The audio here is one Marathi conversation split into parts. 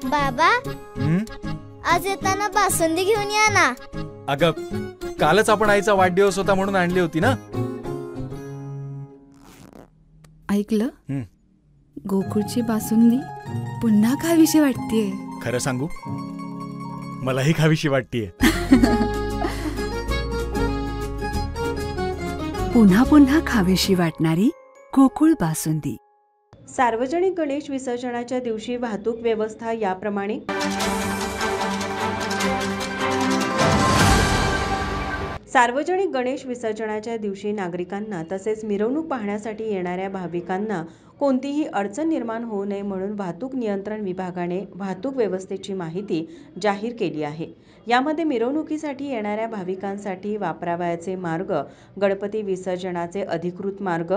बाबा, आज येताना बासुंदी घेऊन या ना. अगं, कालच आपण आईचा वाढदिवस होता म्हणून आणली होती ना. ऐकलं, गोकुळची बासुंदी पुन्हा खावीशी वाटतेय. खरं सांगू, मलाही खावीशी वाटतेय. पुन्हा पुन्हा खावीशी वाटणारी गोकुळ बासुंदी. सार्वजनिक गणेश विसर्जनाच्या दिवशी वाहतूक व्यवस्था याप्रमाणे. सार्वजनिक गणेश विसर्जनाच्या दिवशी नागरिकांना तसेच मिरवणूक पाहण्यासाठी येणाऱ्या भाविकांना कोणतीही अडचण निर्माण होऊ नये म्हणून वाहतूक नियंत्रण विभागाने वाहतूक व्यवस्थेची माहिती जाहीर केली आहे. यामध्ये मिरवणुकीसाठी येणाऱ्या भाविकांसाठी वापरावयाचे मार्ग, गणपती विसर्जनाचे अधिकृत मार्ग,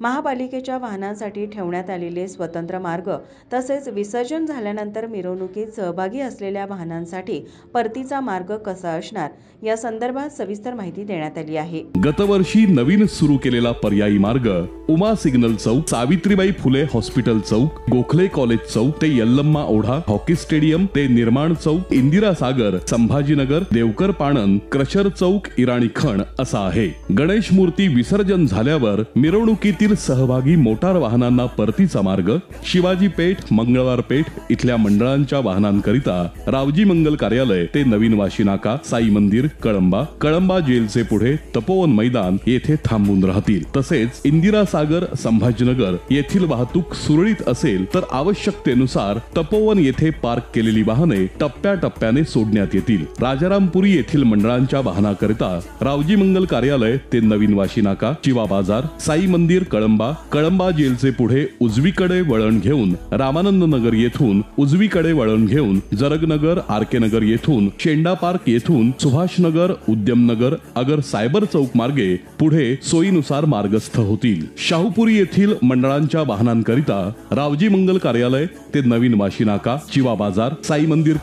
महापालिकेच्या वाहनांसाठी ठेवण्यात आलेले स्वतंत्र मार्ग तसेच विसर्जन झाल्यानंतर मिरवणुकीत सहभागी असलेल्या वाहनांसाठी परतीचा मार्ग कसा असणार या संदर्भात सविस्तर माहिती देण्यात आली आहे. गतवर्षी नवीन सुरू केलेला पर्यायी मार्ग उमा सिग्नल चौक, सावित्रीबाई फुले हॉस्पिटल चौक, गोखले कॉलेज चौक ते यल्लम्मा ओढा हॉकी स्टेडियम ते निर्माण चौक, इंदिरा सागर, संभाजीनगर, देवकर पाणन, क्रशर चौक, इराणी खण असा आहे. गणेश मूर्ती विसर्जन झाल्यावर मिरवणुकीतील सहभागी मोटार वाहनांना परतीचा मार्ग शिवाजी पेठ, मंगळवार पेठ इथल्या मंडळांच्या वाहनांकरिता रावजी मंगल कार्यालय ते नवीन वाशी नाका, साई मंदिर, कळंबा जेलचे पुढे तपोवन मैदान येथे थांबून राहतील. तसेच इंदिरा सागर, संभाजीनगर येथील वाहतूक सुरळीत असेल तर आवश्यकतेनुसार तपोवन येथे पार्क केलेली वाहने टप्प्याटप्प्याने सोडण्यात येतील. राजारामपुरी येथील मंडळांच्या वाहनाकरिता रावजी मंगल कार्यालय ते नवीन वाशी नाका, चिवा बाजार, साई मंदिर, कळंबा जेलचे पुढे उजवीकडे वळण घेऊन रामानंद नगर येथून उजवीकडे वळण घेऊन जरगनगर, आरके नगर येथून शेंडा पार्क येथून सुभाषनगर, उद्यमनगर, अगर सायबर चौक मार्गे पुढे सोयीनुसार मार्गस्थ होतील. शाहूपुरी येथील मंडळांच्या वाहनांकरिता रावजी मंगल कार्यालय ते नवीन वाशी नाका, चिवा बाजार, साई मंदिर,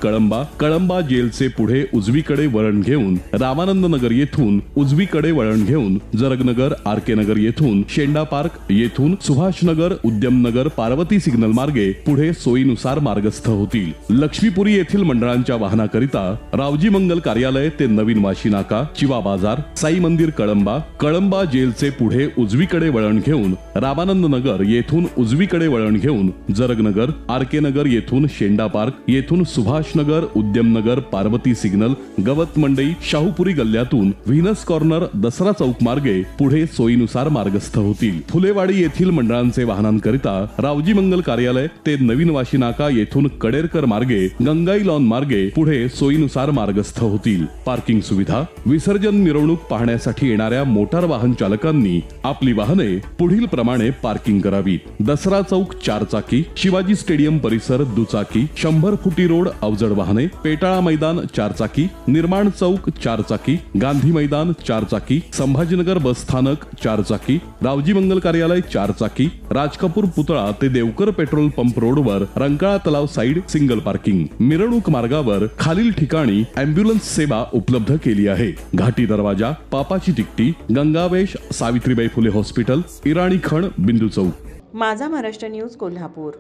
कळंबा जेलचे पुढे उजवीकडे वळण घेऊन रामानंद नगर येथून उजवीकडे वळण घेऊन जरगनगर, आरके नगर येथून शेंडा पार्क येथून सुभाषनगर, उद्यमनगर, पार्वती सिग्नल मार्गे पुढे सोयीनुसार मार्गस्थ होतील. लक्ष्मीपुरी येथील मंडळांच्या वाहनाकरिता रावजी मंगल कार्यालय ते नवीन वाशी नाका, चिवा बाजार, साई मंदिर, कळंबा जेलचे पुढे उजवीकडे वळण घेऊन रामानंद नगर येथून उजवीकडे वळण घेऊन जरगनगर, आरके नगर येथून शेंडा पार्क येथून सुभाषनगर, उद्यमनगर, पार्वती सिग्नल, गवत मंडई, शाहूपुरी गल्ल्यातून व्हीनस कॉर्नर, दसरा चौक मार्गे पुढे सोयीनुसार मार्गस्थ होतील. फुलेवाडी येथील मंडळांचे वाहनांकरिता रावजी मंगल कार्यालय ते नवीन वाशी नाका येथून कडेरकर मार्गे गंगाई लॉन मार्गे पुढे सोयीनुसार मार्गस्थ होतील. पार्किंग सुविधा. विसर्जन मिरवणूक पाहण्यासाठी येणाऱ्या मोटार वाहन चालकांनी आपली वाहने पुढील प्रमाणे पार्किंग करावीत. दसरा चौक 4 चाकी, शिवाजी स्टेडियम परिसर दुचाकी, 100 फुटी रोड अवजड वाहने, पेटाळा मैदान 4 चाकी, निर्माण चौक 4 चाकी, गांधी मैदान 4 चाकी, संभाजीनगर बस स्थानक 4 चाकी, रावजी मंगल कार्यालय 4 चाकी, राजकपूर पुतळा ते देवकर पेट्रोल पंप रोडवर रंकाळा तलाव साइड सिंगल पार्किंग. मिरवणूक मार्गावर खालील ठिकाणी अँब्युलन्स सेवा उपलब्ध केली आहे. घाटी दरवाजा, पापाची तिकटी, गंगावेश, सावित्रीबाई फुले हॉस्पिटल, इराणी खण, बिंदू चौक. माझा महाराष्ट्र न्यूज कोल्हापूर.